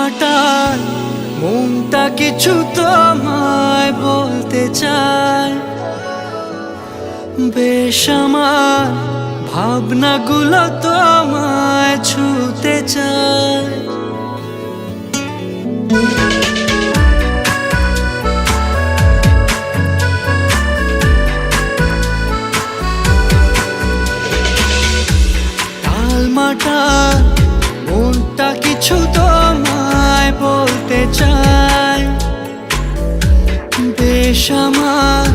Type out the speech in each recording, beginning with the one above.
মাটাল মনটা কিছু তোমায় বলতে চায়। বেশ আমার ভাবনাগুলো তোমায় ছুতে চায়। টালমাটাল মনটা কিছু তোমায় বলতে চায়। বেশ আমার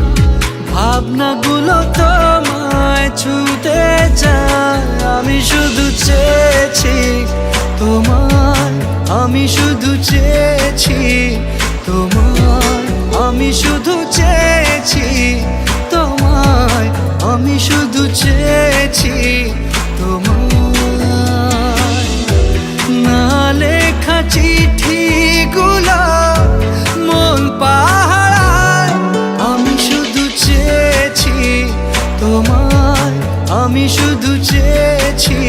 ভাবনাগুলো তোমায় ছুতে চায়। আমি শুধু চেয়েছি তোমায়, আমি শুধু চেয়েছি তোমায়, আমি শুধু চেয়েছি তোমায়, আমি শুধু চেয়েছি তোমায়। না লেখা চিঠিগুলো মন পাহারায়। আমি শুধু চেয়েছি তোমায়, আমি শুধু চেয়েছি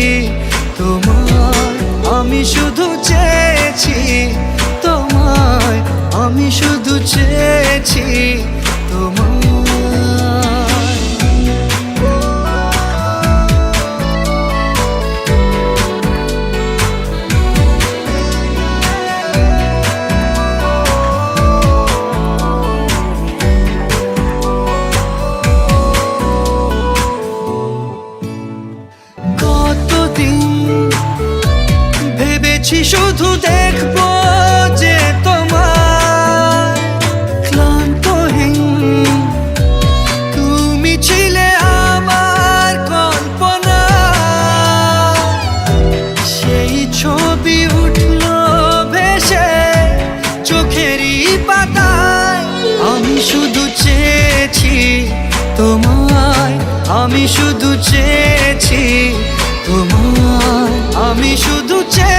তোমায়, আমি শুধু চেয়েছি তোমায়, আমি শুধু চেয়েছি তোমায়। ভেবেছি শুধু দেখবো যে তোমার ক্লান্তহীন তুমি ছিলে আমার কল্পনা। সেই ছবি উঠলো ভেসে চোখেরই পাতায়। আমি শুধু চেয়েছি তোমায়, আমি শুধু চেয়েছি তোমায়, আমি শুধু চেয়েছি